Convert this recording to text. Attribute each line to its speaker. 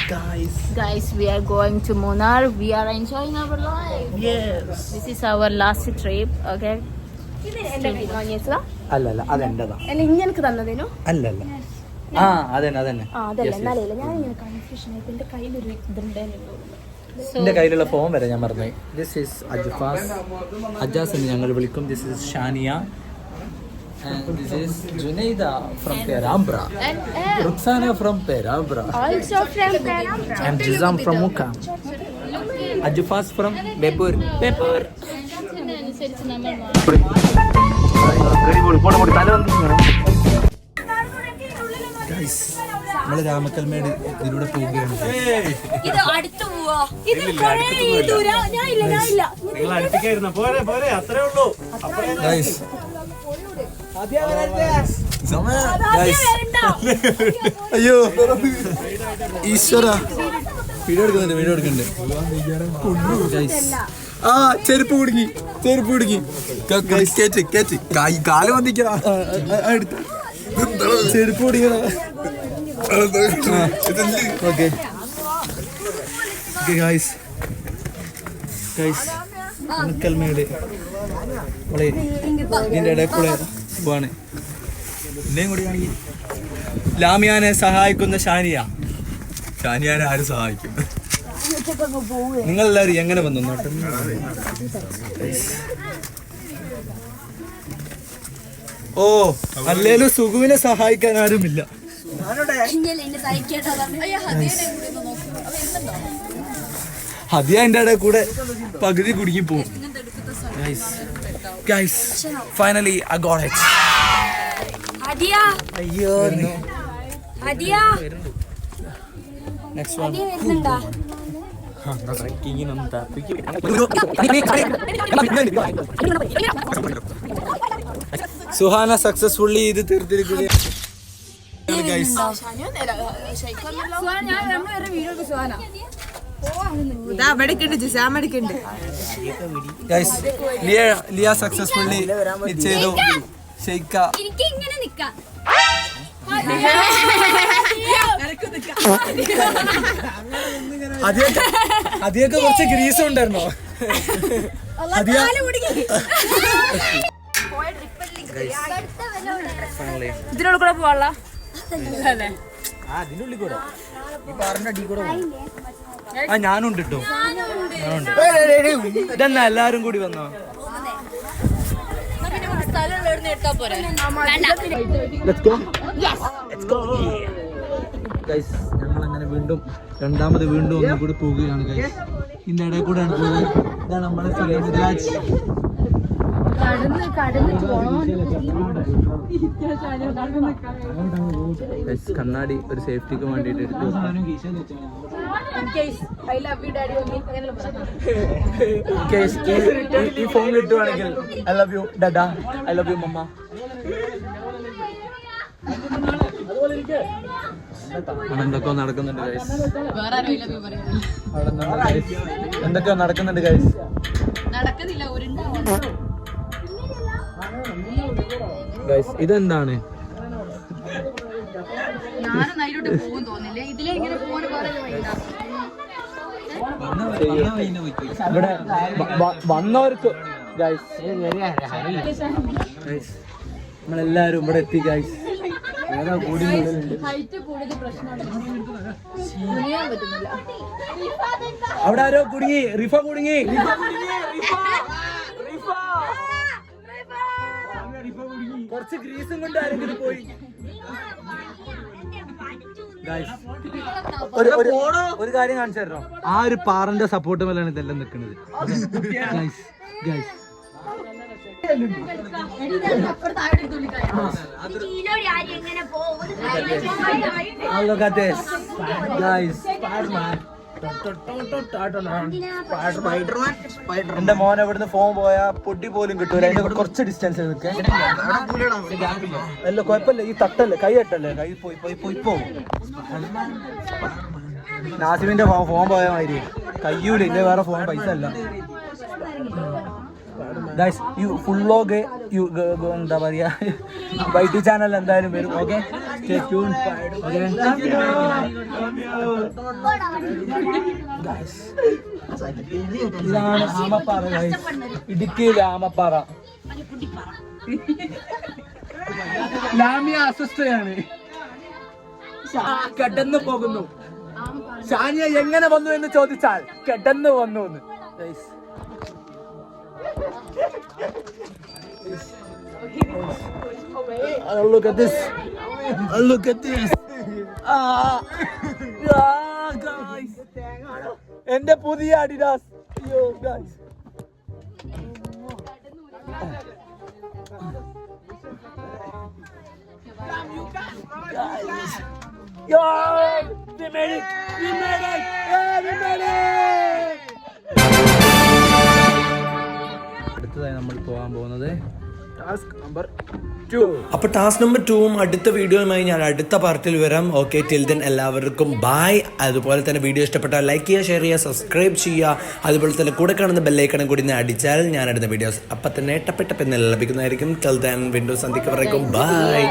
Speaker 1: Guys, we are going to Munnar. We are enjoying our life.
Speaker 2: Yes.
Speaker 1: This is our last trip. Okay.
Speaker 2: അല്ലല്ല അതെന്റെതാ. അല്ലല്ല അതന്നെ എന്റെ കയ്യിലുള്ള form വരെ ഞാൻ മറന്നു. ദിസ് ഈസ് അജാസ് എന്ന് ഞങ്ങൾ വിളിക്കും. This is Shania and this is Junaida from Perambra, Ruxana from Perambra,
Speaker 1: Also from Perambra,
Speaker 2: and Jizam from Mukam, Ajufas from Bepur. Guys, നമ്മൾ രാമക്കൽമേട് ഇതിലൂടെ പോവുകയാണ്.
Speaker 1: ഇത് അടുത്ത് പോവാ. ഇത് കുറേ ദൂരം. ഞാൻ ഇല്ല.
Speaker 3: നിങ്ങൾ അടുത്തേക്കായിരുന്നു. പോരെ അത്രേ ഉള്ളൂ.
Speaker 2: Guys, അയ്യോ ഈശ്വര വീഡിയോ എടുക്കുന്നുണ്ട്. ആ ചെരുപ്പ് കുടുങ്ങി കേറ്റ് കാല് വന്നിക്കണ ചെരുപ്പ് കുടുങ്ങണ. ഓക്കെ ഗൈസ് കൽമേട് ഇതിന്റെ ഇടയിൽ കൂടെ പോവാണ്. എന്നെയും കൂടി ആണെങ്കിൽ ലാമിയാനെ സഹായിക്കുന്ന ഷാനിയാനെ ആരും സഹായിക്കും? നിങ്ങളെല്ലാവരും എങ്ങനെ വന്നു? ഓ അല്ലേലും സുഖുവിനെ സഹായിക്കാൻ ആരുമില്ല. ഹദിയ എന്റെ ഇടയിൽ കൂടെ പകുതി കുടുങ്ങി പോകും. Guys, finally I got it.
Speaker 1: Hadia.
Speaker 2: Ayyo.
Speaker 1: Hadia.
Speaker 2: Next one.
Speaker 1: Hadia വരുന്നുണ്ടാ?
Speaker 2: സുഹാന സക്സസ്ഫുള്ളി ഇത് തീർത്തിരിക്കുകയാണ്. Guys. Guys, Lia successfully it ചെയ്തു. ഷെയ്ക്ക അതിയൊക്കെ കുറച്ച് ഗ്രീസ് ഉണ്ടായിരുന്നോ?
Speaker 1: ഇതിനുള്ള കൂടെ പോവാ.
Speaker 2: അതിനുള്ളിൽ കൂടെ ഈ പാറിന്റെ അടി കൂടെ ഞാനുണ്ട് കേട്ടോ. ഇതെന്നാ എല്ലാരും കൂടി വന്നോ? ഞങ്ങളങ്ങനെ രണ്ടാമത് വീണ്ടും ഒന്നും കൂടി പോവുകയാണ്. ഇതിന്റെ ഇടയിൽ കൂടെയാണ് പോകുന്നത്. ഇതാണ് നമ്മളെ രാജ്. കണ്ണാടി ഒരു സേഫ്റ്റിക്ക് വേണ്ടിട്ട് എടുത്തു. ഈ ഫോൺ കിട്ടുവാണെങ്കിൽ ഐ ലവ് യു ഡാഡ, ഐ ലവ് യു മമ്മ. എന്തൊക്കെയോ നടക്കുന്നുണ്ട് ഗൈസ്. എന്തൊക്കെയോ നടക്കുന്നുണ്ട് ഗൈസ്. ഗൈസ് ഇതെന്താണ്? ഇവിടെ വന്നവർക്ക് ഗൈസ് നമ്മളെല്ലാരും ഇവിടെ എത്തി ഗൈസ്. അവിടെ ആരോ കുടുങ്ങി. റിഫ കുടുങ്ങി. കുറച്ച് ഗ്രീസും കൊണ്ട് ആരെങ്കിലും പോയി. ഒരു കാര്യം കാണിച്ചു തരണോ? ആ ഒരു പാറന്റെ സപ്പോർട്ട് മേലാണ് ഇതെല്ലാം നിൽക്കുന്നത്. എന്റെ മോൻ എവിടുന്ന് ഫോൺ പോയാ പൊട്ടി പോലും കിട്ടൂല. അതിന്റെ കുറച്ച് ഡിസ്റ്റൻസ് നിൽക്കേ. അല്ല കുഴപ്പമില്ല. ഈ തട്ടല്ലേ, കൈ തട്ടല്ലേ, കൈ പോയി പോകും. നാസിമിന്റെ ഫോൺ പോയ മാതിരി കയ്യൂല. ഇല്ല വേറെ ഫോൺ പൈസ അല്ല. ഗൈസ് യു ഫുൾ വ്ലോഗ് എന്താ പറയാ വൈറ്റി ചാനൽ എന്തായാലും വരും. Okay. Stay tuned. Okay. Guys. ഇതാണ് ആമപ്പാറ guys. ഇടുക്കിയിലെ ആമപ്പാറ. ലാമിയ അസ്വസ്ഥയാണ്. കിടന്നു പോകുന്നു. ഷാനിയ എങ്ങനെ വന്നു എന്ന് ചോദിച്ചാൽ കിടന്നു വന്നു എന്ന്. Look at this. Look at this. Guys. എന്റെ പുതിയ Adidas. Yo guys. Guys. Yo, we made it. We made it. Yeah, we made it. അടുത്തതായി നമ്മൾ പോകാൻ പോകുന്നത് ടാസ്ക് നമ്പർ 2.
Speaker 4: അപ്പോൾ ടാസ്ക് നമ്പർ 2 അടുത്ത വീഡിയോയുമായി ഞാൻ അടുത്ത പാർട്ടിൽ വരാം. ഓക്കെ, ടിൽ ദെൻ എല്ലാവർക്കും ബൈ. അതുപോലെ തന്നെ വീഡിയോ ഇഷ്ടപ്പെട്ടാൽ ലൈക്ക് ചെയ്യുക, ഷെയർ ചെയ്യുക, സബ്സ്ക്രൈബ് ചെയ്യുക. അതുപോലെ തന്നെ കൂടെ കാണുന്ന ബെല്ലൈക്കണും കൂടി അടിച്ചാൽ ഞാൻ അടുത്ത വീഡിയോസ് അപ്പം തന്നെ ടപ്പെട്ടെന്ന് ലഭിക്കുന്നതായിരിക്കും. ടിൽ ദെൻ വീണ്ടും സന്ധിക്ക് പറയും ബൈ.